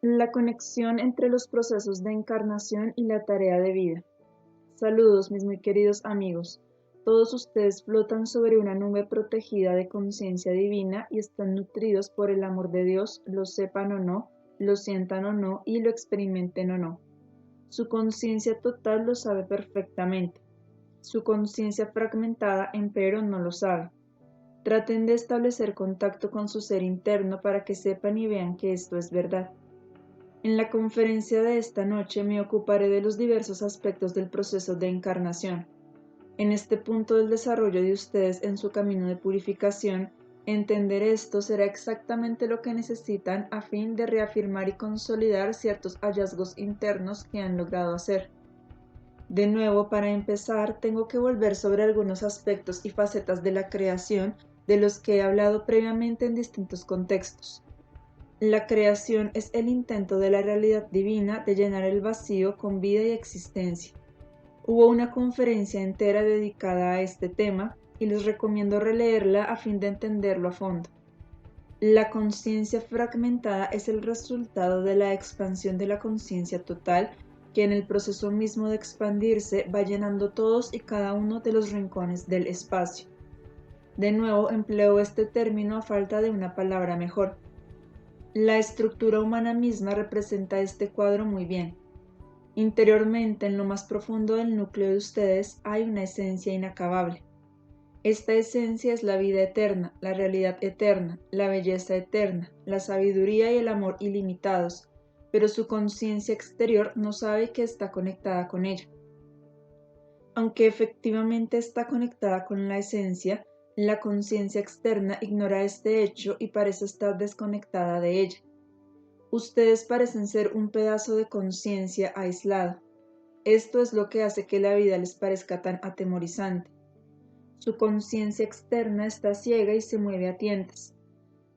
La conexión entre los procesos de encarnación y la tarea de vida. Saludos, mis muy queridos amigos. Todos ustedes flotan sobre una nube protegida de conciencia divina y están nutridos por el amor de Dios, lo sepan o no, lo sientan o no y lo experimenten o no. Su conciencia total lo sabe perfectamente. Su conciencia fragmentada, empero, no lo sabe. Traten de establecer contacto con su ser interno para que sepan y vean que esto es verdad. En la conferencia de esta noche me ocuparé de los diversos aspectos del proceso de encarnación. En este punto del desarrollo de ustedes en su camino de purificación, entender esto será exactamente lo que necesitan a fin de reafirmar y consolidar ciertos hallazgos internos que han logrado hacer. De nuevo, para empezar, tengo que volver sobre algunos aspectos y facetas de la creación de los que he hablado previamente en distintos contextos. La creación es el intento de la realidad divina de llenar el vacío con vida y existencia. Hubo una conferencia entera dedicada a este tema y les recomiendo releerla a fin de entenderlo a fondo. La conciencia fragmentada es el resultado de la expansión de la conciencia total que en el proceso mismo de expandirse va llenando todos y cada uno de los rincones del espacio. De nuevo empleo este término a falta de una palabra mejor. La estructura humana misma representa este cuadro muy bien. Interiormente, en lo más profundo del núcleo de ustedes, hay una esencia inacabable. Esta esencia es la vida eterna, la realidad eterna, la belleza eterna, la sabiduría y el amor ilimitados, pero su conciencia exterior no sabe que está conectada con ella. Aunque efectivamente está conectada con la esencia, la conciencia externa ignora este hecho y parece estar desconectada de ella. Ustedes parecen ser un pedazo de conciencia aislado. Esto es lo que hace que la vida les parezca tan atemorizante. Su conciencia externa está ciega y se mueve a tientas.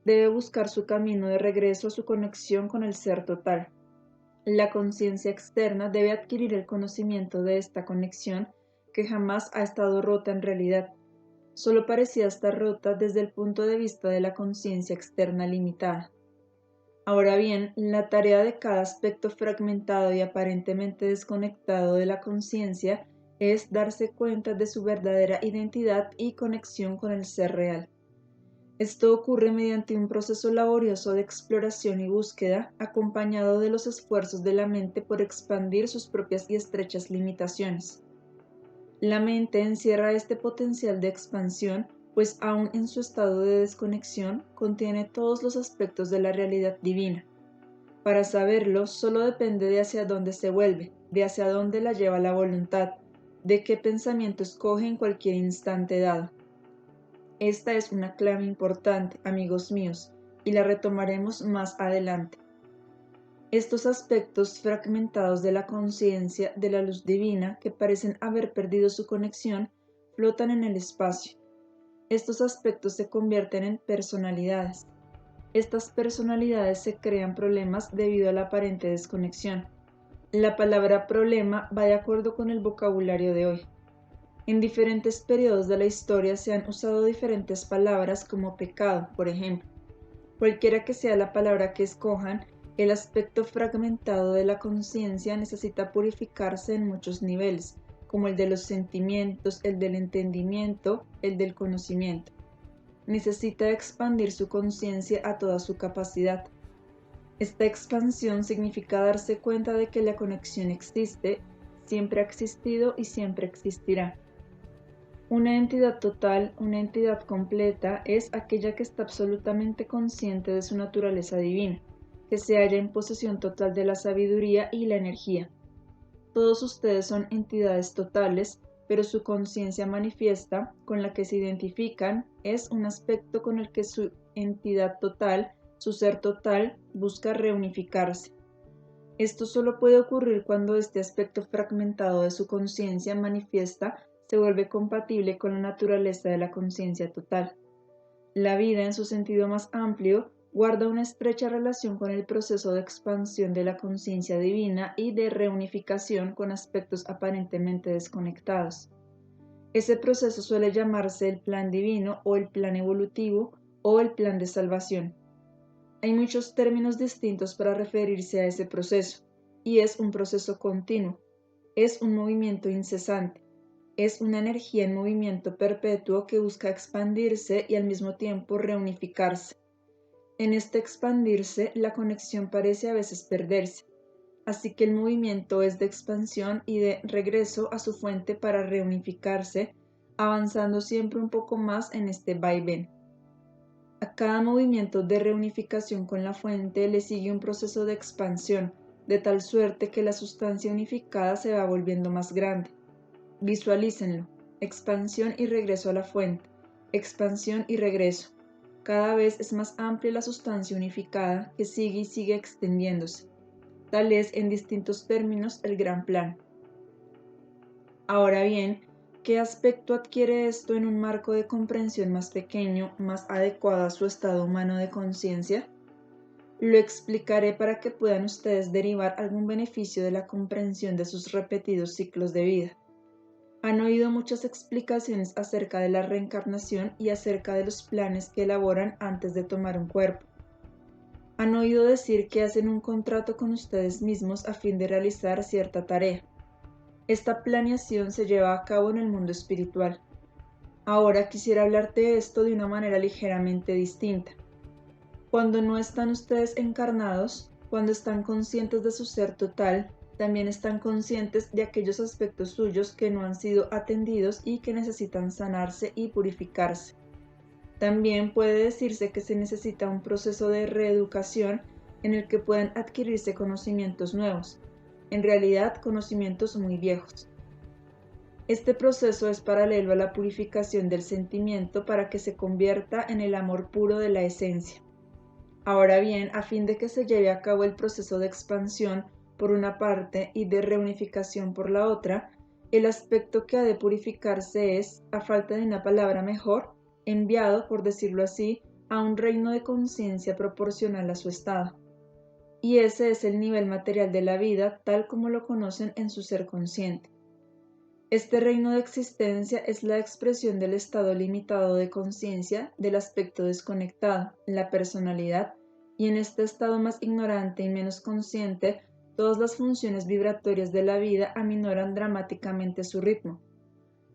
Debe buscar su camino de regreso a su conexión con el ser total. La conciencia externa debe adquirir el conocimiento de esta conexión que jamás ha estado rota en realidad. Solo parecía estar rota desde el punto de vista de la conciencia externa limitada. Ahora bien, la tarea de cada aspecto fragmentado y aparentemente desconectado de la conciencia es darse cuenta de su verdadera identidad y conexión con el ser real. Esto ocurre mediante un proceso laborioso de exploración y búsqueda, acompañado de los esfuerzos de la mente por expandir sus propias y estrechas limitaciones. La mente encierra este potencial de expansión, pues aún en su estado de desconexión, contiene todos los aspectos de la realidad divina. Para saberlo, solo depende de hacia dónde se vuelve, de hacia dónde la lleva la voluntad, de qué pensamiento escoge en cualquier instante dado. Esta es una clave importante, amigos míos, y la retomaremos más adelante. Estos aspectos fragmentados de la conciencia de la luz divina que parecen haber perdido su conexión, flotan en el espacio. Estos aspectos se convierten en personalidades. Estas personalidades se crean problemas debido a la aparente desconexión. La palabra problema va de acuerdo con el vocabulario de hoy. En diferentes periodos de la historia se han usado diferentes palabras como pecado, por ejemplo. Cualquiera que sea la palabra que escojan, el aspecto fragmentado de la conciencia necesita purificarse en muchos niveles, como el de los sentimientos, el del entendimiento, el del conocimiento. Necesita expandir su conciencia a toda su capacidad. Esta expansión significa darse cuenta de que la conexión existe, siempre ha existido y siempre existirá. Una entidad total, una entidad completa, es aquella que está absolutamente consciente de su naturaleza divina, que se halla en posesión total de la sabiduría y la energía. Todos ustedes son entidades totales, pero su conciencia manifiesta, con la que se identifican, es un aspecto con el que su entidad total, su ser total, busca reunificarse. Esto solo puede ocurrir cuando este aspecto fragmentado de su conciencia manifiesta se vuelve compatible con la naturaleza de la conciencia total. La vida, en su sentido más amplio, guarda una estrecha relación con el proceso de expansión de la conciencia divina y de reunificación con aspectos aparentemente desconectados. Ese proceso suele llamarse el plan divino o el plan evolutivo o el plan de salvación. Hay muchos términos distintos para referirse a ese proceso, y es un proceso continuo, es un movimiento incesante, es una energía en movimiento perpetuo que busca expandirse y al mismo tiempo reunificarse. En este expandirse, la conexión parece a veces perderse, así que el movimiento es de expansión y de regreso a su fuente para reunificarse, avanzando siempre un poco más en este vaivén. A cada movimiento de reunificación con la fuente le sigue un proceso de expansión, de tal suerte que la sustancia unificada se va volviendo más grande. Visualícenlo: expansión y regreso a la fuente, expansión y regreso. Cada vez es más amplia la sustancia unificada que sigue y sigue extendiéndose. Tal es, en distintos términos, el gran plan. Ahora bien, ¿qué aspecto adquiere esto en un marco de comprensión más pequeño, más adecuado a su estado humano de conciencia? Lo explicaré para que puedan ustedes derivar algún beneficio de la comprensión de sus repetidos ciclos de vida. Han oído muchas explicaciones acerca de la reencarnación y acerca de los planes que elaboran antes de tomar un cuerpo. Han oído decir que hacen un contrato con ustedes mismos a fin de realizar cierta tarea. Esta planeación se lleva a cabo en el mundo espiritual. Ahora quisiera hablarte de esto de una manera ligeramente distinta. Cuando no están ustedes encarnados, cuando están conscientes de su ser total, también están conscientes de aquellos aspectos suyos que no han sido atendidos y que necesitan sanarse y purificarse. También puede decirse que se necesita un proceso de reeducación en el que puedan adquirirse conocimientos nuevos, en realidad conocimientos muy viejos. Este proceso es paralelo a la purificación del sentimiento para que se convierta en el amor puro de la esencia. Ahora bien, a fin de que se lleve a cabo el proceso de expansión por una parte y de reunificación por la otra, el aspecto que ha de purificarse es, a falta de una palabra mejor, enviado, por decirlo así, a un reino de conciencia proporcional a su estado. Y ese es el nivel material de la vida tal como lo conocen en su ser consciente. Este reino de existencia es la expresión del estado limitado de conciencia, del aspecto desconectado, la personalidad, y en este estado más ignorante y menos consciente, todas las funciones vibratorias de la vida aminoran dramáticamente su ritmo.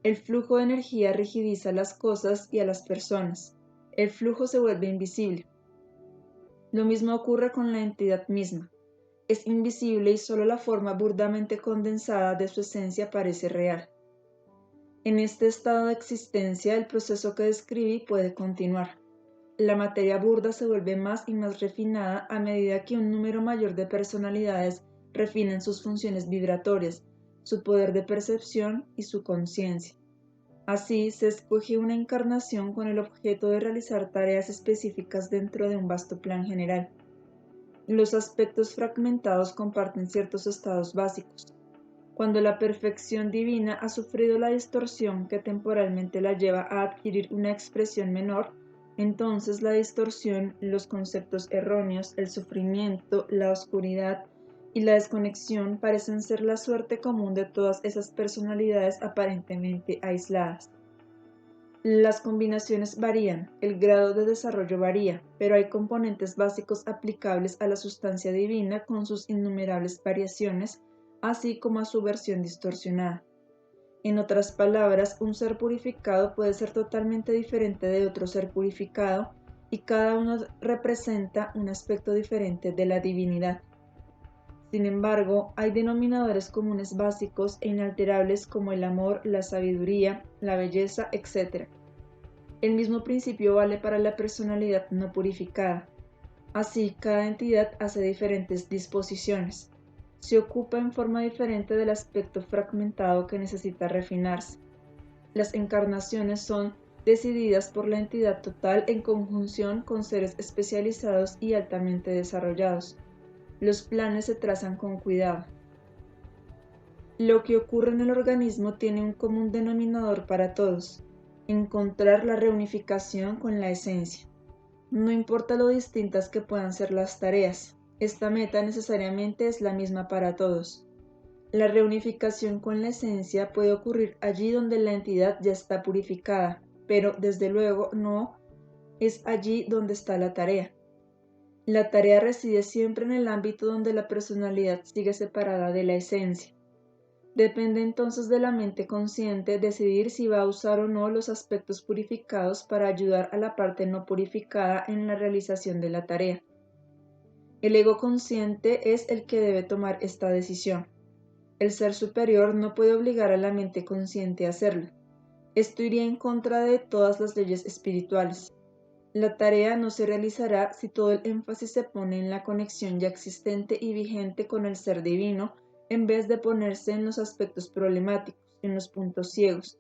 El flujo de energía rigidiza las cosas y a las personas. El flujo se vuelve invisible. Lo mismo ocurre con la entidad misma. Es invisible y solo la forma burdamente condensada de su esencia parece real. En este estado de existencia, el proceso que describí puede continuar. La materia burda se vuelve más y más refinada a medida que un número mayor de personalidades refinan sus funciones vibratorias, su poder de percepción y su conciencia. Así, se escoge una encarnación con el objeto de realizar tareas específicas dentro de un vasto plan general. Los aspectos fragmentados comparten ciertos estados básicos. Cuando la perfección divina ha sufrido la distorsión que temporalmente la lleva a adquirir una expresión menor, entonces la distorsión, los conceptos erróneos, el sufrimiento, la oscuridad y la desconexión parecen ser la suerte común de todas esas personalidades aparentemente aisladas. Las combinaciones varían, el grado de desarrollo varía, pero hay componentes básicos aplicables a la sustancia divina con sus innumerables variaciones, así como a su versión distorsionada. En otras palabras, un ser purificado puede ser totalmente diferente de otro ser purificado, y cada uno representa un aspecto diferente de la divinidad. Sin embargo, hay denominadores comunes básicos e inalterables como el amor, la sabiduría, la belleza, etc. El mismo principio vale para la personalidad no purificada. Así, cada entidad hace diferentes disposiciones. Se ocupa en forma diferente del aspecto fragmentado que necesita refinarse. Las encarnaciones son decididas por la entidad total en conjunción con seres especializados y altamente desarrollados. Los planes se trazan con cuidado. Lo que ocurre en el organismo tiene un común denominador para todos: encontrar la reunificación con la esencia. No importa lo distintas que puedan ser las tareas, esta meta necesariamente es la misma para todos. La reunificación con la esencia puede ocurrir allí donde la entidad ya está purificada, pero desde luego no es allí donde está la tarea. La tarea reside siempre en el ámbito donde la personalidad sigue separada de la esencia. Depende entonces de la mente consciente decidir si va a usar o no los aspectos purificados para ayudar a la parte no purificada en la realización de la tarea. El ego consciente es el que debe tomar esta decisión. El ser superior no puede obligar a la mente consciente a hacerlo. Esto iría en contra de todas las leyes espirituales. La tarea no se realizará si todo el énfasis se pone en la conexión ya existente y vigente con el ser divino, en vez de ponerse en los aspectos problemáticos, en los puntos ciegos.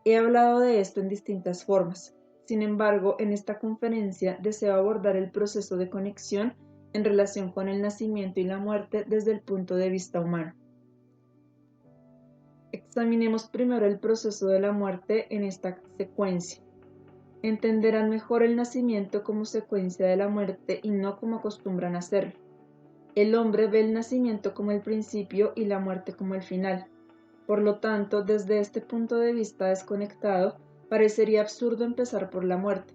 He hablado de esto en distintas formas. Sin embargo, en esta conferencia deseo abordar el proceso de conexión en relación con el nacimiento y la muerte desde el punto de vista humano. Examinemos primero el proceso de la muerte en esta secuencia. Entenderán mejor el nacimiento como secuencia de la muerte y no como acostumbran hacerlo. El hombre ve el nacimiento como el principio y la muerte como el final. Por lo tanto, desde este punto de vista desconectado, parecería absurdo empezar por la muerte.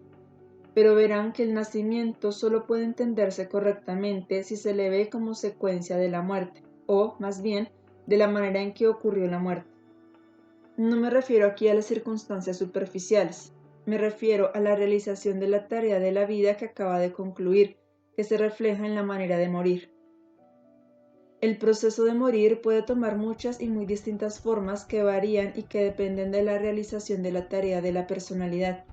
Pero verán que el nacimiento solo puede entenderse correctamente si se le ve como secuencia de la muerte, o, más bien, de la manera en que ocurrió la muerte. No me refiero aquí a las circunstancias superficiales, me refiero a la realización de la tarea de la vida que acaba de concluir, que se refleja en la manera de morir. El proceso de morir puede tomar muchas y muy distintas formas que varían y que dependen de la realización de la tarea de la personalidad.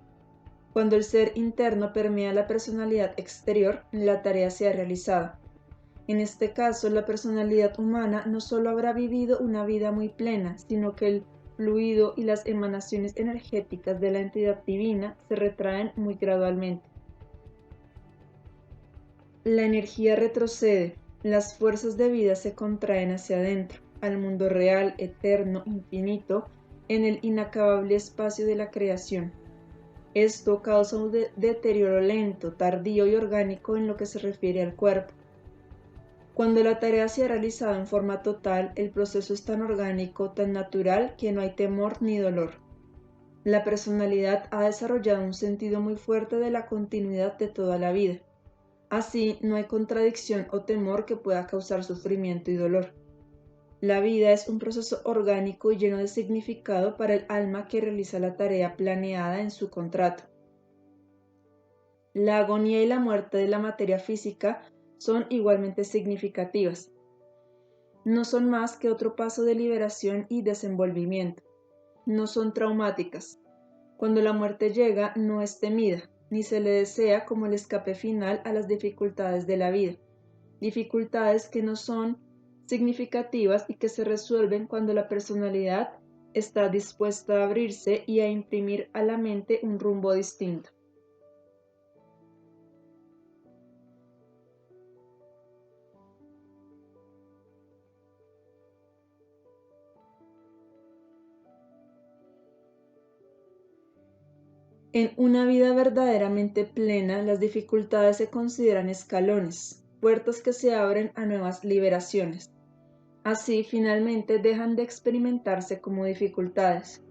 Cuando el ser interno permea la personalidad exterior, la tarea se ha realizado. En este caso, la personalidad humana no solo habrá vivido una vida muy plena, sino que el fluido y las emanaciones energéticas de la entidad divina se retraen muy gradualmente. La energía retrocede, las fuerzas de vida se contraen hacia adentro, al mundo real, eterno, infinito, en el inacabable espacio de la creación. Esto causa un deterioro lento, tardío y orgánico en lo que se refiere al cuerpo. Cuando la tarea se ha realizado en forma total, el proceso es tan orgánico, tan natural, que no hay temor ni dolor. La personalidad ha desarrollado un sentido muy fuerte de la continuidad de toda la vida. Así, no hay contradicción o temor que pueda causar sufrimiento y dolor. La vida es un proceso orgánico y lleno de significado para el alma que realiza la tarea planeada en su contrato. La agonía y la muerte de la materia física son igualmente significativas. No son más que otro paso de liberación y desenvolvimiento. No son traumáticas. Cuando la muerte llega, no es temida, ni se le desea como el escape final a las dificultades de la vida. Dificultades que no son significativas y que se resuelven cuando la personalidad está dispuesta a abrirse y a imprimir a la mente un rumbo distinto. En una vida verdaderamente plena, las dificultades se consideran escalones, puertas que se abren a nuevas liberaciones. Así, finalmente, dejan de experimentarse como dificultades.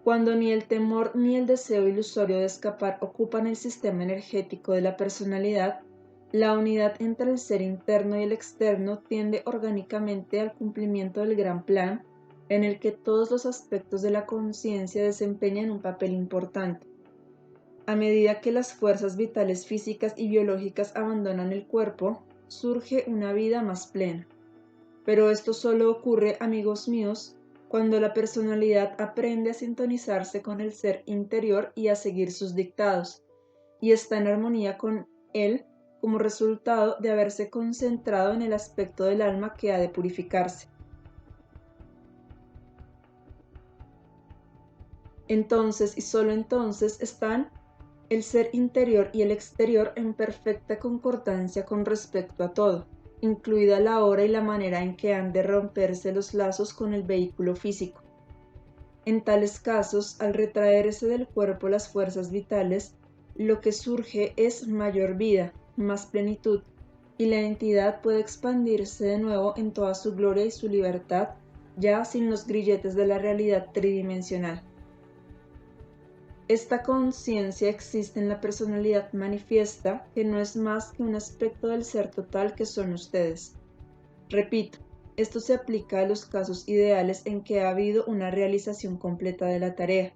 Cuando ni el temor ni el deseo ilusorio de escapar ocupan el sistema energético de la personalidad, la unidad entre el ser interno y el externo tiende orgánicamente al cumplimiento del gran plan, en el que todos los aspectos de la conciencia desempeñan un papel importante. A medida que las fuerzas vitales físicas y biológicas abandonan el cuerpo, surge una vida más plena. Pero esto solo ocurre, amigos míos, cuando la personalidad aprende a sintonizarse con el ser interior y a seguir sus dictados, y está en armonía con él como resultado de haberse concentrado en el aspecto del alma que ha de purificarse. Entonces y solo entonces están el ser interior y el exterior en perfecta concordancia con respecto a todo, incluida la hora y la manera en que han de romperse los lazos con el vehículo físico. En tales casos, al retraerse del cuerpo las fuerzas vitales, lo que surge es mayor vida, más plenitud, y la entidad puede expandirse de nuevo en toda su gloria y su libertad, ya sin los grilletes de la realidad tridimensional. Esta conciencia existe en la personalidad manifiesta, que no es más que un aspecto del ser total que son ustedes. Repito, esto se aplica a los casos ideales en que ha habido una realización completa de la tarea.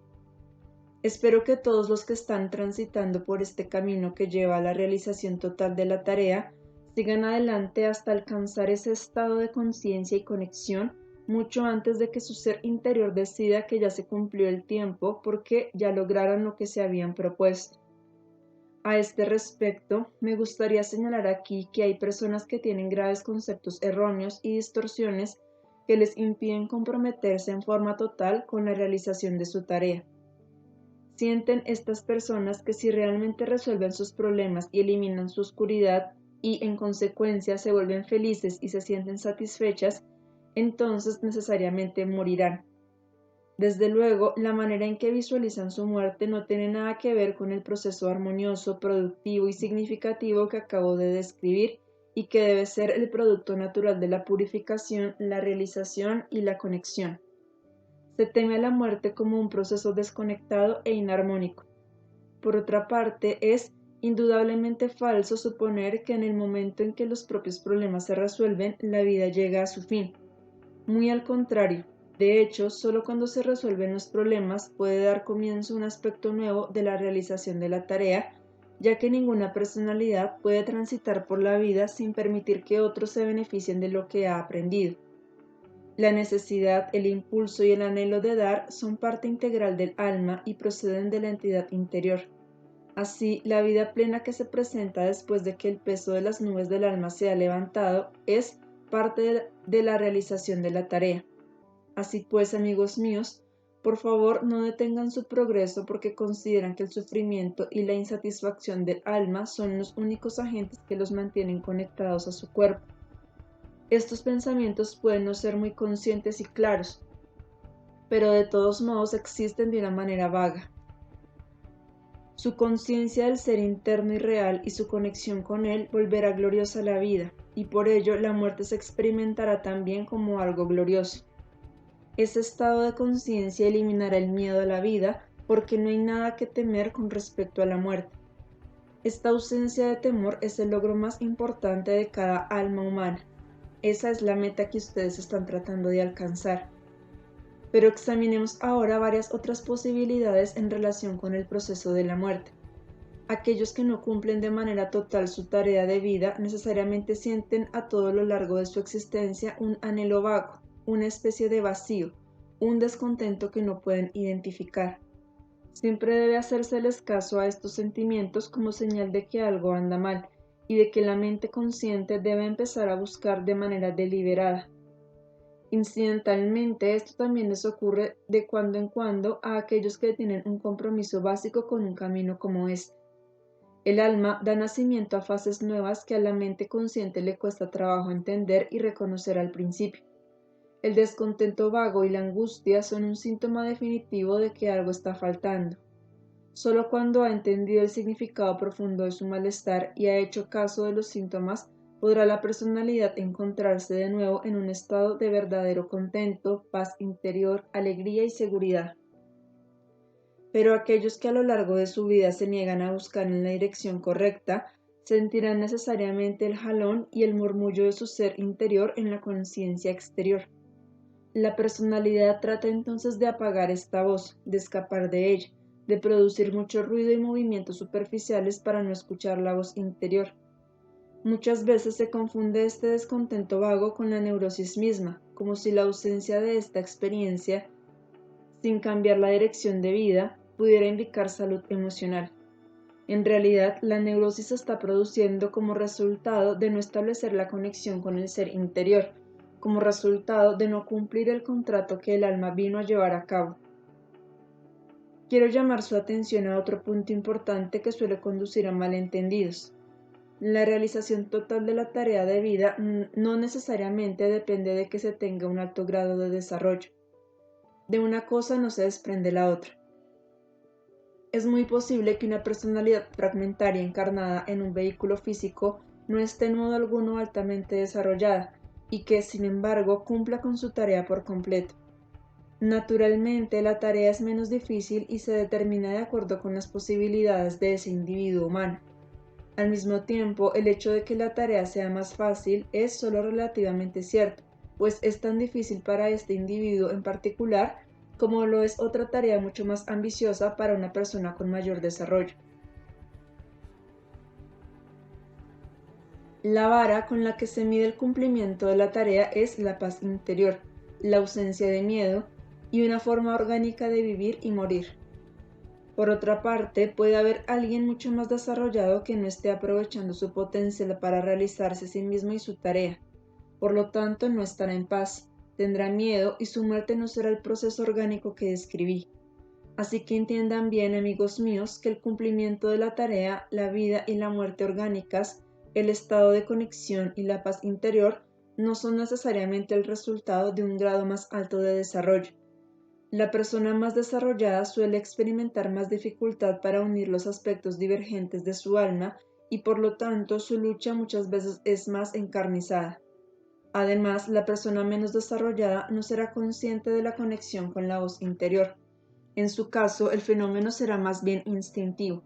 Espero que todos los que están transitando por este camino que lleva a la realización total de la tarea sigan adelante hasta alcanzar ese estado de conciencia y conexión mucho antes de que su ser interior decida que ya se cumplió el tiempo porque ya lograron lo que se habían propuesto. A este respecto, me gustaría señalar aquí que hay personas que tienen graves conceptos erróneos y distorsiones que les impiden comprometerse en forma total con la realización de su tarea. Sienten estas personas que si realmente resuelven sus problemas y eliminan su oscuridad y en consecuencia se vuelven felices y se sienten satisfechas, entonces necesariamente morirán. Desde luego, la manera en que visualizan su muerte no tiene nada que ver con el proceso armonioso, productivo y significativo que acabo de describir y que debe ser el producto natural de la purificación, la realización y la conexión. Se teme a la muerte como un proceso desconectado e inarmónico. Por otra parte, es indudablemente falso suponer que en el momento en que los propios problemas se resuelven, la vida llega a su fin. Muy al contrario, de hecho, solo cuando se resuelven los problemas puede dar comienzo un aspecto nuevo de la realización de la tarea, ya que ninguna personalidad puede transitar por la vida sin permitir que otros se beneficien de lo que ha aprendido. La necesidad, el impulso y el anhelo de dar son parte integral del alma y proceden de la entidad interior. Así, la vida plena que se presenta después de que el peso de las nubes del alma se ha levantado es parte de la realización de la tarea. Así pues, amigos míos, por favor no detengan su progreso porque consideran que el sufrimiento y la insatisfacción del alma son los únicos agentes que los mantienen conectados a su cuerpo. Estos pensamientos pueden no ser muy conscientes y claros, pero de todos modos existen de una manera vaga. Su conciencia del ser interno y real y su conexión con él volverá gloriosa la vida, y por ello la muerte se experimentará también como algo glorioso. Ese estado de conciencia eliminará el miedo a la vida, porque no hay nada que temer con respecto a la muerte. Esta ausencia de temor es el logro más importante de cada alma humana. Esa es la meta que ustedes están tratando de alcanzar. Pero examinemos ahora varias otras posibilidades en relación con el proceso de la muerte. Aquellos que no cumplen de manera total su tarea de vida necesariamente sienten a todo lo largo de su existencia un anhelo vago, una especie de vacío, un descontento que no pueden identificar. Siempre debe hacérseles caso a estos sentimientos como señal de que algo anda mal y de que la mente consciente debe empezar a buscar de manera deliberada. Incidentalmente, esto también les ocurre de cuando en cuando a aquellos que tienen un compromiso básico con un camino como este. El alma da nacimiento a fases nuevas que a la mente consciente le cuesta trabajo entender y reconocer al principio. El descontento vago y la angustia son un síntoma definitivo de que algo está faltando. Solo cuando ha entendido el significado profundo de su malestar y ha hecho caso de los síntomas, podrá la personalidad encontrarse de nuevo en un estado de verdadero contento, paz interior, alegría y seguridad. Pero aquellos que a lo largo de su vida se niegan a buscar en la dirección correcta, sentirán necesariamente el jalón y el murmullo de su ser interior en la conciencia exterior. La personalidad trata entonces de apagar esta voz, de escapar de ella, de producir mucho ruido y movimientos superficiales para no escuchar la voz interior. Muchas veces se confunde este descontento vago con la neurosis misma, como si la ausencia de esta experiencia, sin cambiar la dirección de vida, pudiera indicar salud emocional. En realidad, la neurosis se está produciendo como resultado de no establecer la conexión con el ser interior, como resultado de no cumplir el contrato que el alma vino a llevar a cabo. Quiero llamar su atención a otro punto importante que suele conducir a malentendidos. La realización total de la tarea de vida no necesariamente depende de que se tenga un alto grado de desarrollo. De una cosa no se desprende la otra. Es muy posible que una personalidad fragmentaria encarnada en un vehículo físico no esté en modo alguno altamente desarrollada y que, sin embargo, cumpla con su tarea por completo. Naturalmente, la tarea es menos difícil y se determina de acuerdo con las posibilidades de ese individuo humano. Al mismo tiempo, el hecho de que la tarea sea más fácil es solo relativamente cierto, pues es tan difícil para este individuo en particular como lo es otra tarea mucho más ambiciosa para una persona con mayor desarrollo. La vara con la que se mide el cumplimiento de la tarea es la paz interior, la ausencia de miedo y una forma orgánica de vivir y morir. Por otra parte, puede haber alguien mucho más desarrollado que no esté aprovechando su potencial para realizarse a sí mismo y su tarea. Por lo tanto, no estará en paz, tendrá miedo y su muerte no será el proceso orgánico que describí. Así que entiendan bien, amigos míos, que el cumplimiento de la tarea, la vida y la muerte orgánicas, el estado de conexión y la paz interior no son necesariamente el resultado de un grado más alto de desarrollo. La persona más desarrollada suele experimentar más dificultad para unir los aspectos divergentes de su alma y por lo tanto su lucha muchas veces es más encarnizada. Además, la persona menos desarrollada no será consciente de la conexión con la voz interior. En su caso, el fenómeno será más bien instintivo.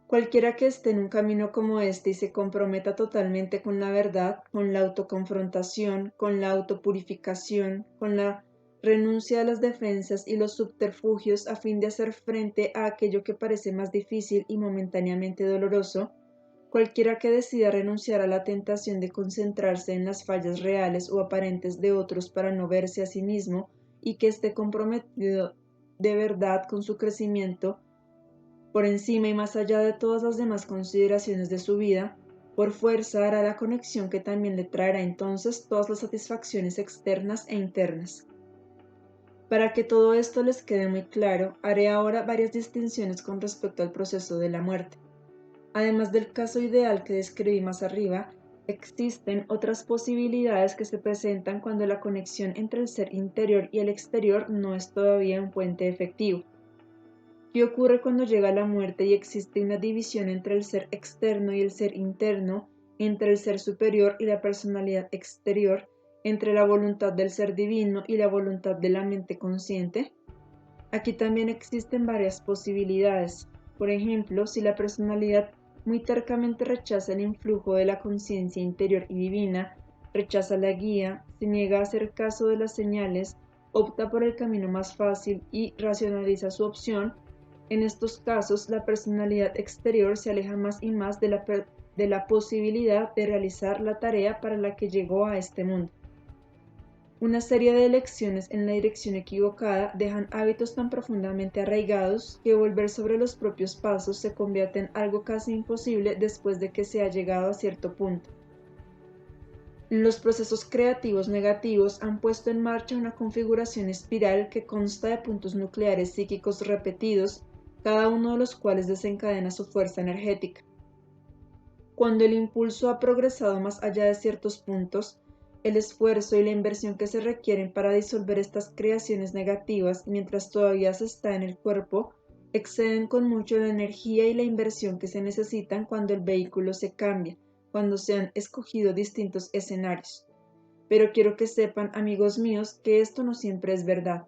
Cualquiera que esté en un camino como este y se comprometa totalmente con la verdad, con la autoconfrontación, con la autopurificación, con la renuncia a las defensas y los subterfugios a fin de hacer frente a aquello que parece más difícil y momentáneamente doloroso, cualquiera que decida renunciar a la tentación de concentrarse en las fallas reales o aparentes de otros para no verse a sí mismo y que esté comprometido de verdad con su crecimiento, por encima y más allá de todas las demás consideraciones de su vida, por fuerza hará la conexión que también le traerá entonces todas las satisfacciones externas e internas. Para que todo esto les quede muy claro, haré ahora varias distinciones con respecto al proceso de la muerte. Además del caso ideal que describí más arriba, existen otras posibilidades que se presentan cuando la conexión entre el ser interior y el exterior no es todavía un puente efectivo. ¿Qué ocurre cuando llega la muerte y existe una división entre el ser externo y el ser interno, entre el ser superior y la personalidad exterior, entre la voluntad del ser divino y la voluntad de la mente consciente? Aquí también existen varias posibilidades. Por ejemplo, si la personalidad muy tercamente rechaza el influjo de la conciencia interior y divina, rechaza la guía, se niega a hacer caso de las señales, opta por el camino más fácil y racionaliza su opción, en estos casos la personalidad exterior se aleja más y más de la posibilidad de realizar la tarea para la que llegó a este mundo. Una serie de elecciones en la dirección equivocada dejan hábitos tan profundamente arraigados que volver sobre los propios pasos se convierte en algo casi imposible después de que se ha llegado a cierto punto. Los procesos creativos negativos han puesto en marcha una configuración espiral que consta de puntos nucleares psíquicos repetidos, cada uno de los cuales desencadena su fuerza energética. Cuando el impulso ha progresado más allá de ciertos puntos, el esfuerzo y la inversión que se requieren para disolver estas creaciones negativas mientras todavía se está en el cuerpo exceden con mucho la energía y la inversión que se necesitan cuando el vehículo se cambia, cuando se han escogido distintos escenarios. Pero quiero que sepan, amigos míos, que esto no siempre es verdad.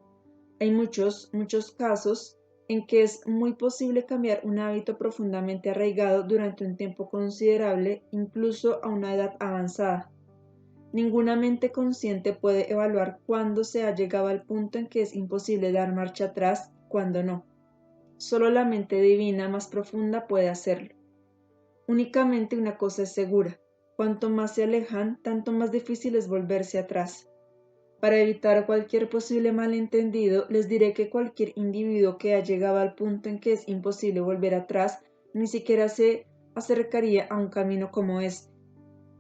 Hay muchos casos en que es muy posible cambiar un hábito profundamente arraigado durante un tiempo considerable, incluso a una edad avanzada. Ninguna mente consciente puede evaluar cuándo se ha llegado al punto en que es imposible dar marcha atrás y cuándo no. Solo la mente divina más profunda puede hacerlo. Únicamente una cosa es segura: cuanto más se alejan, tanto más difícil es volverse atrás. Para evitar cualquier posible malentendido, les diré que cualquier individuo que ha llegado al punto en que es imposible volver atrás, ni siquiera se acercaría a un camino como este.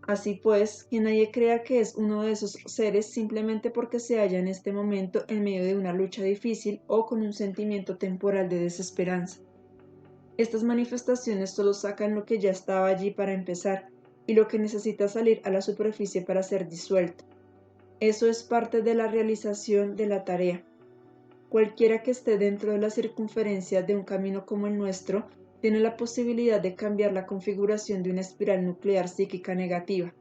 Así pues, que nadie crea que es uno de esos seres simplemente porque se halla en este momento en medio de una lucha difícil o con un sentimiento temporal de desesperanza. Estas manifestaciones solo sacan lo que ya estaba allí para empezar y lo que necesita salir a la superficie para ser disuelto. Eso es parte de la realización de la tarea. Cualquiera que esté dentro de la circunferencia de un camino como el nuestro tiene la posibilidad de cambiar la configuración de una espiral nuclear psíquica negativa.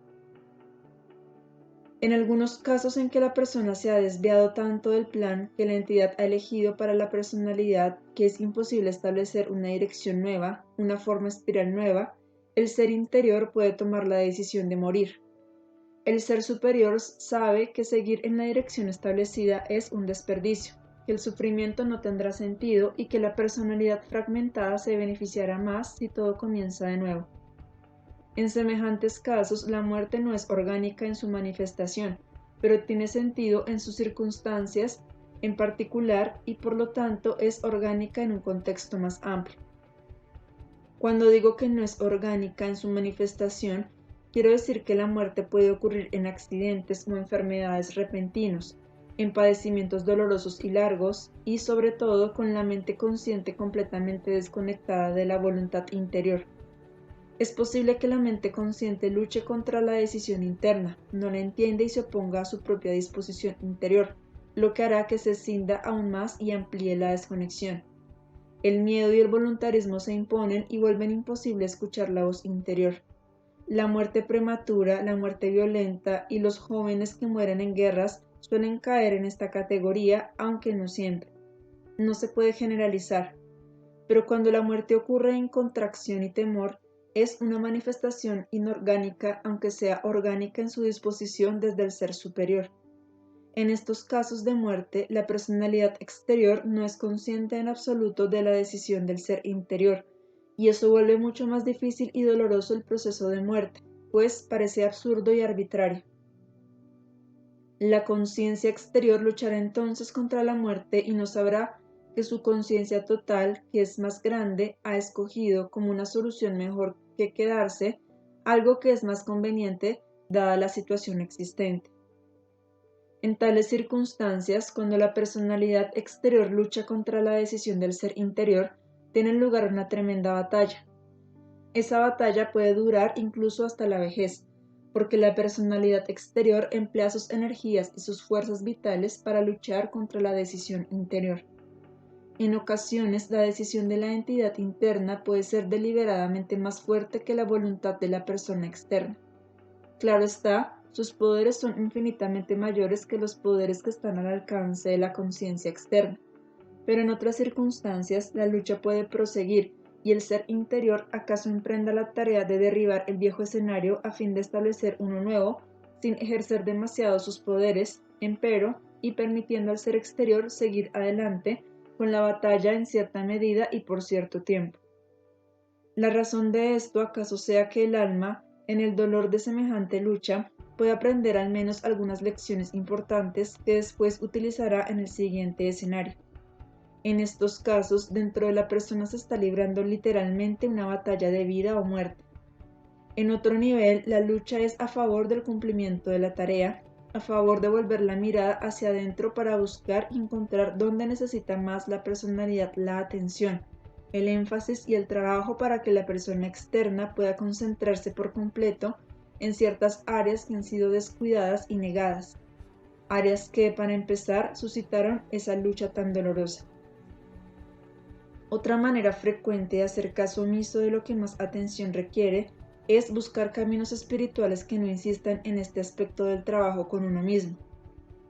En algunos casos en que la persona se ha desviado tanto del plan que la entidad ha elegido para la personalidad que es imposible establecer una dirección nueva, una forma espiral nueva, el ser interior puede tomar la decisión de morir. El ser superior sabe que seguir en la dirección establecida es un desperdicio, que el sufrimiento no tendrá sentido y que la personalidad fragmentada se beneficiará más si todo comienza de nuevo. En semejantes casos, la muerte no es orgánica en su manifestación, pero tiene sentido en sus circunstancias en particular y por lo tanto es orgánica en un contexto más amplio. Cuando digo que no es orgánica en su manifestación, quiero decir que la muerte puede ocurrir en accidentes o enfermedades repentinos, en padecimientos dolorosos y largos, y sobre todo con la mente consciente completamente desconectada de la voluntad interior. Es posible que la mente consciente luche contra la decisión interna, no la entienda y se oponga a su propia disposición interior, lo que hará que se escinda aún más y amplíe la desconexión. El miedo y el voluntarismo se imponen y vuelven imposible escuchar la voz interior. La muerte prematura, la muerte violenta y los jóvenes que mueren en guerras suelen caer en esta categoría, aunque no siempre. No se puede generalizar, pero cuando la muerte ocurre en contracción y temor, es una manifestación inorgánica, aunque sea orgánica en su disposición desde el ser superior. En estos casos de muerte, la personalidad exterior no es consciente en absoluto de la decisión del ser interior, y eso vuelve mucho más difícil y doloroso el proceso de muerte, pues parece absurdo y arbitrario. La conciencia exterior luchará entonces contra la muerte y no sabrá que su conciencia total, que es más grande, ha escogido como una solución mejor que quedarse, algo que es más conveniente dada la situación existente. En tales circunstancias, cuando la personalidad exterior lucha contra la decisión del ser interior, tiene lugar una tremenda batalla. Esa batalla puede durar incluso hasta la vejez, porque la personalidad exterior emplea sus energías y sus fuerzas vitales para luchar contra la decisión interior. En ocasiones, la decisión de la entidad interna puede ser deliberadamente más fuerte que la voluntad de la persona externa. Claro está, sus poderes son infinitamente mayores que los poderes que están al alcance de la conciencia externa, pero en otras circunstancias la lucha puede proseguir y el ser interior acaso emprenda la tarea de derribar el viejo escenario a fin de establecer uno nuevo, sin ejercer demasiado sus poderes, empero, y permitiendo al ser exterior seguir adelante con la batalla en cierta medida y por cierto tiempo. La razón de esto acaso sea que el alma, en el dolor de semejante lucha, puede aprender al menos algunas lecciones importantes que después utilizará en el siguiente escenario. En estos casos, dentro de la persona se está librando literalmente una batalla de vida o muerte. En otro nivel, la lucha es a favor del cumplimiento de la tarea, a favor de volver la mirada hacia adentro para buscar y encontrar dónde necesita más la personalidad la atención, el énfasis y el trabajo para que la persona externa pueda concentrarse por completo en ciertas áreas que han sido descuidadas y negadas, áreas que, para empezar, suscitaron esa lucha tan dolorosa. Otra manera frecuente de hacer caso omiso de lo que más atención requiere es buscar caminos espirituales que no insistan en este aspecto del trabajo con uno mismo.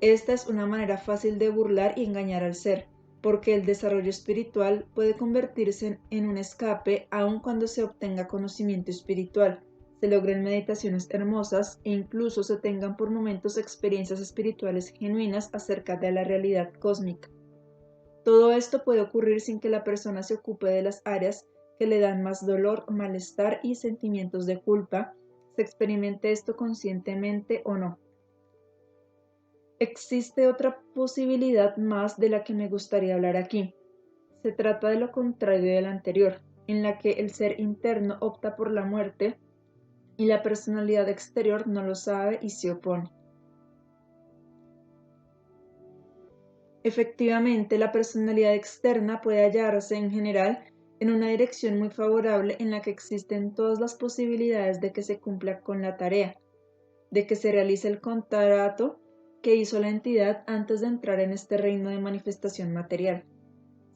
Esta es una manera fácil de burlar y engañar al ser, porque el desarrollo espiritual puede convertirse en un escape aun cuando se obtenga conocimiento espiritual, se logren meditaciones hermosas e incluso se tengan por momentos experiencias espirituales genuinas acerca de la realidad cósmica. Todo esto puede ocurrir sin que la persona se ocupe de las áreas que le dan más dolor, malestar y sentimientos de culpa, se experimente esto conscientemente o no. Existe otra posibilidad más de la que me gustaría hablar aquí. Se trata de lo contrario de la anterior, en la que el ser interno opta por la muerte y la personalidad exterior no lo sabe y se opone. Efectivamente, la personalidad externa puede hallarse en general en una dirección muy favorable en la que existen todas las posibilidades de que se cumpla con la tarea, de que se realice el contrato que hizo la entidad antes de entrar en este reino de manifestación material.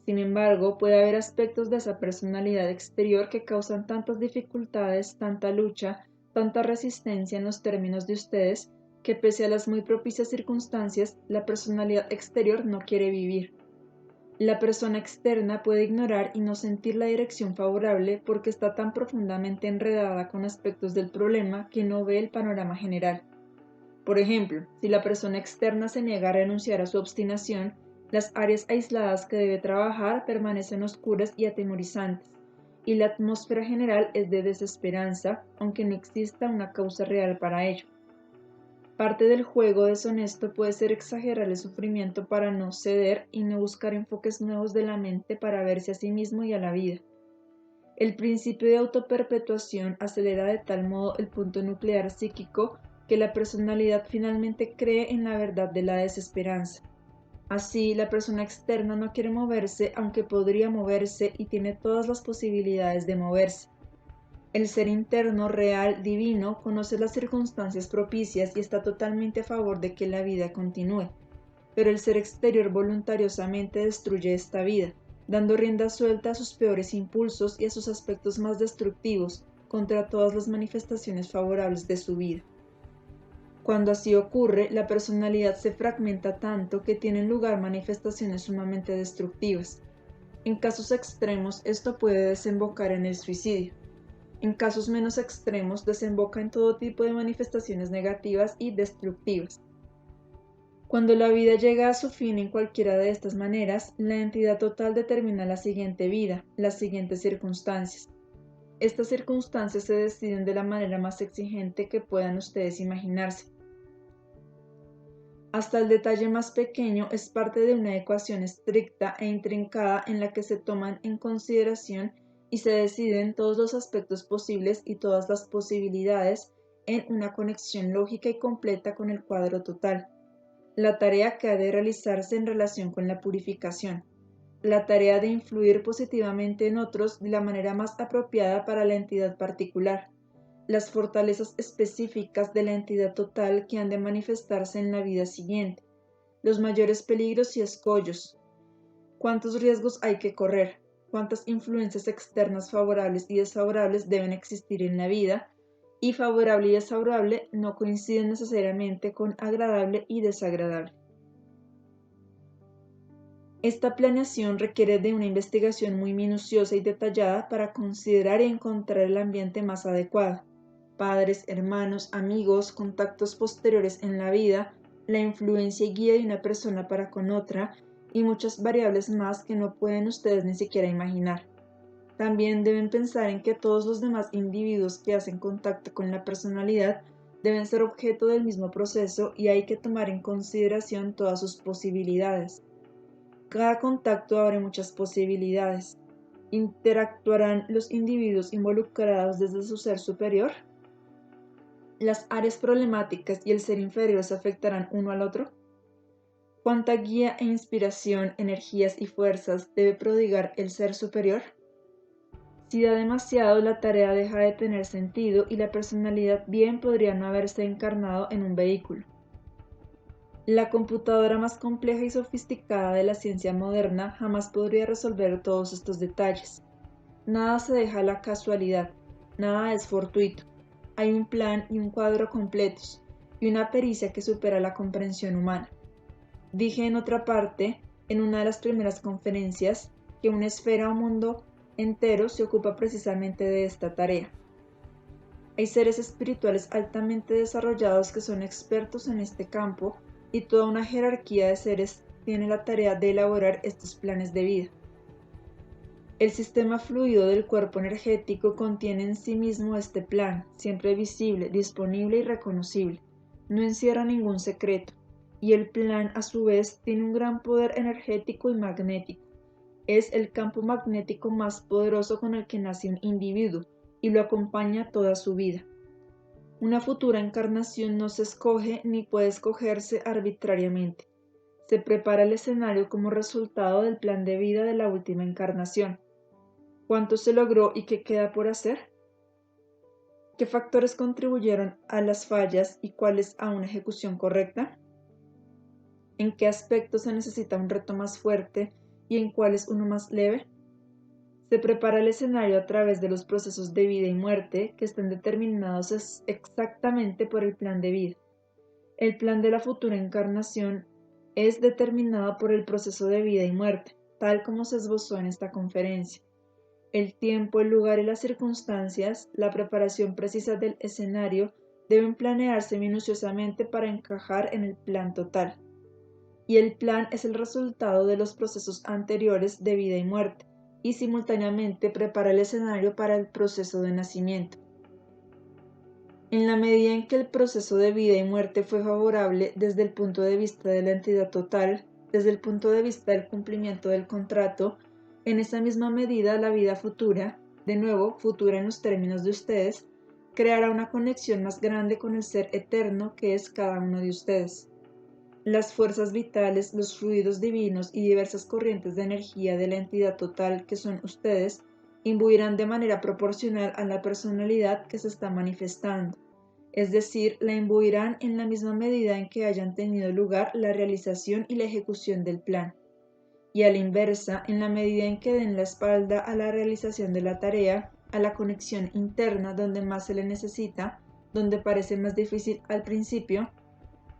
Sin embargo, puede haber aspectos de esa personalidad exterior que causan tantas dificultades, tanta lucha, tanta resistencia en los términos de ustedes, que pese a las muy propicias circunstancias, la personalidad exterior no quiere vivir. La persona externa puede ignorar y no sentir la dirección favorable porque está tan profundamente enredada con aspectos del problema que no ve el panorama general. Por ejemplo, si la persona externa se niega a renunciar a su obstinación, las áreas aisladas que debe trabajar permanecen oscuras y atemorizantes, y la atmósfera general es de desesperanza, aunque no exista una causa real para ello. Parte del juego deshonesto puede ser exagerar el sufrimiento para no ceder y no buscar enfoques nuevos de la mente para verse a sí mismo y a la vida. El principio de autoperpetuación acelera de tal modo el punto nuclear psíquico que la personalidad finalmente cree en la verdad de la desesperanza. Así, la persona externa no quiere moverse aunque podría moverse y tiene todas las posibilidades de moverse. El ser interno, real, divino, conoce las circunstancias propicias y está totalmente a favor de que la vida continúe, pero el ser exterior voluntariosamente destruye esta vida, dando rienda suelta a sus peores impulsos y a sus aspectos más destructivos contra todas las manifestaciones favorables de su vida. Cuando así ocurre, la personalidad se fragmenta tanto que tienen lugar manifestaciones sumamente destructivas. En casos extremos, esto puede desembocar en el suicidio. En casos menos extremos, desemboca en todo tipo de manifestaciones negativas y destructivas. Cuando la vida llega a su fin en cualquiera de estas maneras, la entidad total determina la siguiente vida, las siguientes circunstancias. Estas circunstancias se deciden de la manera más exigente que puedan ustedes imaginarse. Hasta el detalle más pequeño es parte de una ecuación estricta e intrincada en la que se toman en consideración y se deciden todos los aspectos posibles y todas las posibilidades en una conexión lógica y completa con el cuadro total. La tarea que ha de realizarse en relación con la purificación. La tarea de influir positivamente en otros de la manera más apropiada para la entidad particular. Las fortalezas específicas de la entidad total que han de manifestarse en la vida siguiente, los mayores peligros y escollos, cuántos riesgos hay que correr, cuántas influencias externas favorables y desfavorables deben existir en la vida, y favorable y desfavorable no coinciden necesariamente con agradable y desagradable. Esta planeación requiere de una investigación muy minuciosa y detallada para considerar y encontrar el ambiente más adecuado. Padres, hermanos, amigos, contactos posteriores en la vida, la influencia y guía de una persona para con otra, y muchas variables más que no pueden ustedes ni siquiera imaginar. También deben pensar en que todos los demás individuos que hacen contacto con la personalidad deben ser objeto del mismo proceso y hay que tomar en consideración todas sus posibilidades. Cada contacto abre muchas posibilidades. ¿Interactuarán los individuos involucrados desde su ser superior? ¿Las áreas problemáticas y el ser inferior se afectarán uno al otro? ¿Cuánta guía e inspiración, energías y fuerzas debe prodigar el ser superior? Si da demasiado, la tarea deja de tener sentido y la personalidad bien podría no haberse encarnado en un vehículo. La computadora más compleja y sofisticada de la ciencia moderna jamás podría resolver todos estos detalles. Nada se deja a la casualidad, nada es fortuito. Hay un plan y un cuadro completos, y una pericia que supera la comprensión humana. Dije en otra parte, en una de las primeras conferencias, que una esfera o mundo entero se ocupa precisamente de esta tarea. Hay seres espirituales altamente desarrollados que son expertos en este campo y toda una jerarquía de seres tiene la tarea de elaborar estos planes de vida. El sistema fluido del cuerpo energético contiene en sí mismo este plan, siempre visible, disponible y reconocible. No encierra ningún secreto, y el plan a su vez tiene un gran poder energético y magnético. Es el campo magnético más poderoso con el que nace un individuo y lo acompaña toda su vida. Una futura encarnación no se escoge ni puede escogerse arbitrariamente. Se prepara el escenario como resultado del plan de vida de la última encarnación. ¿Cuánto se logró y qué queda por hacer? ¿Qué factores contribuyeron a las fallas y cuáles a una ejecución correcta? ¿En qué aspectos se necesita un reto más fuerte y en cuáles uno más leve? Se prepara el escenario a través de los procesos de vida y muerte que están determinados exactamente por el plan de vida. El plan de la futura encarnación es determinado por el proceso de vida y muerte, tal como se esbozó en esta conferencia. El tiempo, el lugar y las circunstancias, la preparación precisa del escenario deben planearse minuciosamente para encajar en el plan total. Y el plan es el resultado de los procesos anteriores de vida y muerte, y simultáneamente prepara el escenario para el proceso de nacimiento. En la medida en que el proceso de vida y muerte fue favorable desde el punto de vista de la entidad total, desde el punto de vista del cumplimiento del contrato, en esa misma medida la vida futura, de nuevo futura en los términos de ustedes, creará una conexión más grande con el ser eterno que es cada uno de ustedes. Las fuerzas vitales, los fluidos divinos y diversas corrientes de energía de la entidad total que son ustedes, imbuirán de manera proporcional a la personalidad que se está manifestando, es decir, la imbuirán en la misma medida en que hayan tenido lugar la realización y la ejecución del plan, y a la inversa, en la medida en que den la espalda a la realización de la tarea, a la conexión interna donde más se le necesita, donde parece más difícil al principio.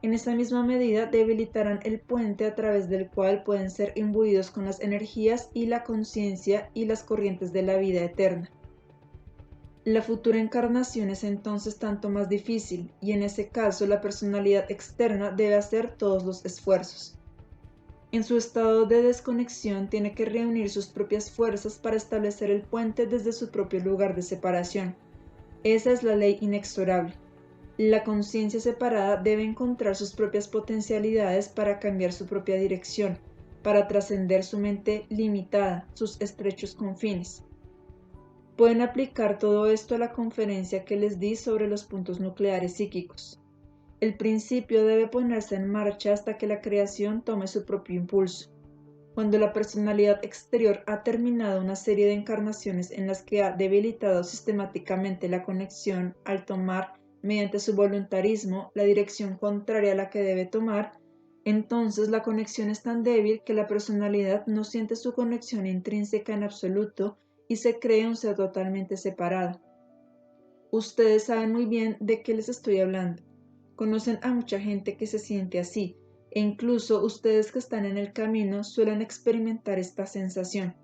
En esa misma medida debilitarán el puente a través del cual pueden ser imbuidos con las energías y la conciencia y las corrientes de la vida eterna. La futura encarnación es entonces tanto más difícil, y en ese caso la personalidad externa debe hacer todos los esfuerzos. En su estado de desconexión tiene que reunir sus propias fuerzas para establecer el puente desde su propio lugar de separación. Esa es la ley inexorable. La conciencia separada debe encontrar sus propias potencialidades para cambiar su propia dirección, para trascender su mente limitada, sus estrechos confines. Pueden aplicar todo esto a la conferencia que les di sobre los puntos nucleares psíquicos. El principio debe ponerse en marcha hasta que la creación tome su propio impulso. Cuando la personalidad exterior ha terminado una serie de encarnaciones en las que ha debilitado sistemáticamente la conexión al tomar, mediante su voluntarismo, la dirección contraria a la que debe tomar, entonces la conexión es tan débil que la personalidad no siente su conexión intrínseca en absoluto y se cree un ser totalmente separado. Ustedes saben muy bien de qué les estoy hablando. Conocen a mucha gente que se siente así, e incluso ustedes que están en el camino suelen experimentar esta sensación.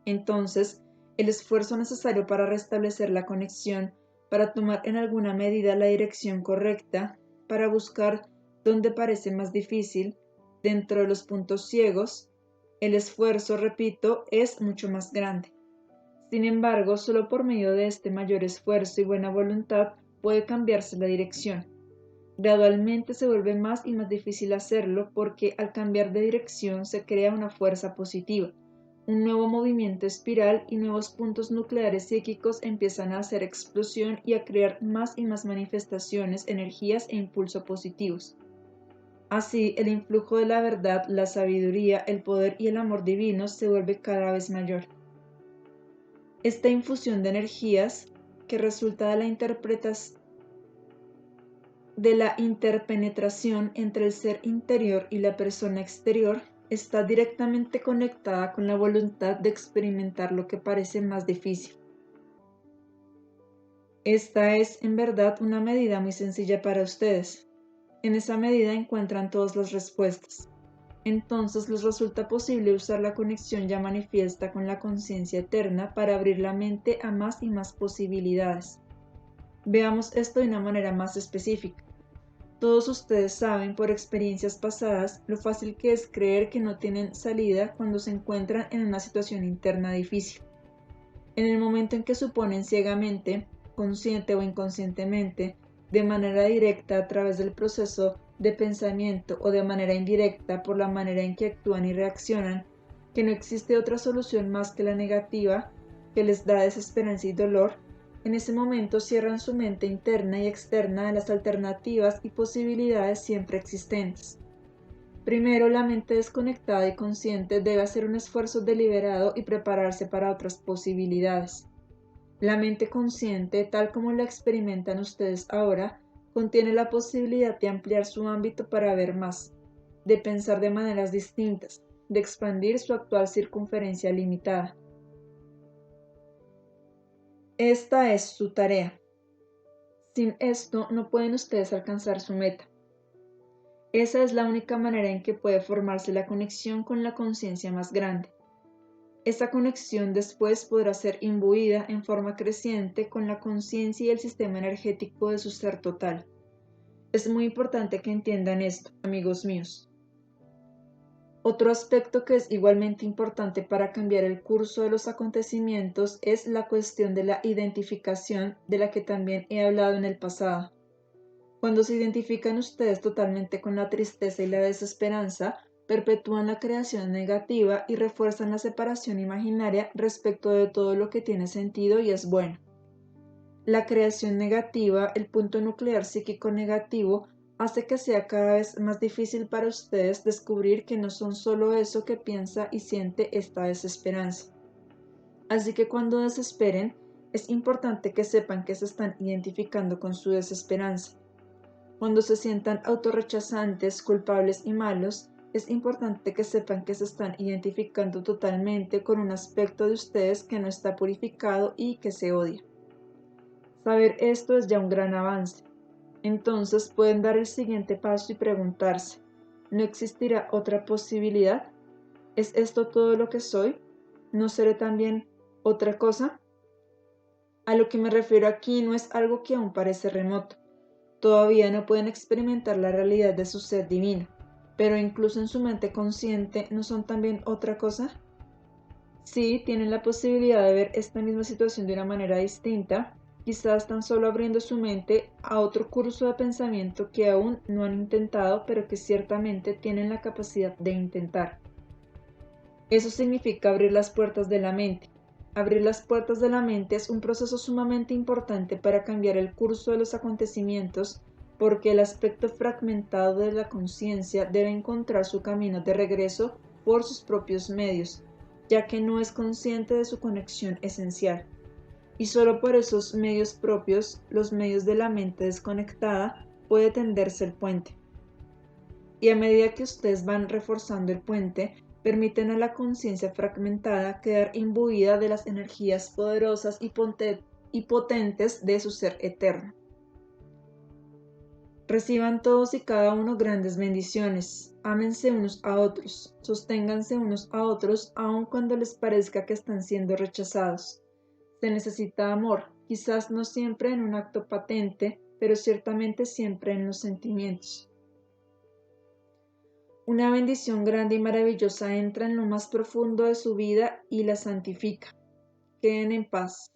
Entonces, el esfuerzo necesario para restablecer la conexión, para tomar en alguna medida la dirección correcta, para buscar donde parece más difícil, dentro de los puntos ciegos, el esfuerzo, repito, es mucho más grande. Sin embargo, solo por medio de este mayor esfuerzo y buena voluntad puede cambiarse la dirección. Gradualmente se vuelve más y más difícil hacerlo porque al cambiar de dirección se crea una fuerza positiva, un nuevo movimiento espiral y nuevos puntos nucleares psíquicos empiezan a hacer explosión y a crear más y más manifestaciones, energías e impulso positivos. Así, el influjo de la verdad, la sabiduría, el poder y el amor divinos se vuelve cada vez mayor. Esta infusión de energías, que resulta de la interpenetración entre el ser interior y la persona exterior, está directamente conectada con la voluntad de experimentar lo que parece más difícil. Esta es, en verdad, una medida muy sencilla para ustedes. En esa medida encuentran todas las respuestas. Entonces les resulta posible usar la conexión ya manifiesta con la conciencia eterna para abrir la mente a más y más posibilidades. Veamos esto de una manera más específica. Todos ustedes saben por experiencias pasadas lo fácil que es creer que no tienen salida cuando se encuentran en una situación interna difícil. En el momento en que suponen ciegamente, consciente o inconscientemente, de manera directa a través del proceso de pensamiento o de manera indirecta por la manera en que actúan y reaccionan, que no existe otra solución más que la negativa, que les da desesperanza y dolor, en ese momento cierran su mente interna y externa a las alternativas y posibilidades siempre existentes. Primero, la mente desconectada y consciente debe hacer un esfuerzo deliberado y prepararse para otras posibilidades. La mente consciente, tal como la experimentan ustedes ahora, contiene la posibilidad de ampliar su ámbito para ver más, de pensar de maneras distintas, de expandir su actual circunferencia limitada. Esta es su tarea. Sin esto no pueden ustedes alcanzar su meta. Esa es la única manera en que puede formarse la conexión con la conciencia más grande. Esta conexión después podrá ser imbuida en forma creciente con la conciencia y el sistema energético de su ser total. Es muy importante que entiendan esto, amigos míos. Otro aspecto que es igualmente importante para cambiar el curso de los acontecimientos es la cuestión de la identificación, de la que también he hablado en el pasado. Cuando se identifican ustedes totalmente con la tristeza y la desesperanza, perpetúan la creación negativa y refuerzan la separación imaginaria respecto de todo lo que tiene sentido y es bueno. La creación negativa, el punto nuclear psíquico negativo, hace que sea cada vez más difícil para ustedes descubrir que no son solo eso que piensa y siente esta desesperanza. Así que cuando desesperen, es importante que sepan que se están identificando con su desesperanza. Cuando se sientan autorrechazantes, culpables y malos, es importante que sepan que se están identificando totalmente con un aspecto de ustedes que no está purificado y que se odia. Saber esto es ya un gran avance. Entonces pueden dar el siguiente paso y preguntarse, ¿no existirá otra posibilidad? ¿Es esto todo lo que soy? ¿No seré también otra cosa? A lo que me refiero aquí no es algo que aún parece remoto. Todavía no pueden experimentar la realidad de su ser divino, pero incluso en su mente consciente, ¿no son también otra cosa? Sí, tienen la posibilidad de ver esta misma situación de una manera distinta, quizás tan solo abriendo su mente a otro curso de pensamiento que aún no han intentado, pero que ciertamente tienen la capacidad de intentar. Eso significa abrir las puertas de la mente. Abrir las puertas de la mente es un proceso sumamente importante para cambiar el curso de los acontecimientos, porque el aspecto fragmentado de la conciencia debe encontrar su camino de regreso por sus propios medios, ya que no es consciente de su conexión esencial. Y solo por esos medios propios, los medios de la mente desconectada, puede tenderse el puente. Y a medida que ustedes van reforzando el puente, permiten a la conciencia fragmentada quedar imbuida de las energías poderosas y potentes de su ser eterno. Reciban todos y cada uno grandes bendiciones. Ámense unos a otros. Sosténganse unos a otros aun cuando les parezca que están siendo rechazados. Se necesita amor, quizás no siempre en un acto patente, pero ciertamente siempre en los sentimientos. Una bendición grande y maravillosa entra en lo más profundo de su vida y la santifica. Queden en paz.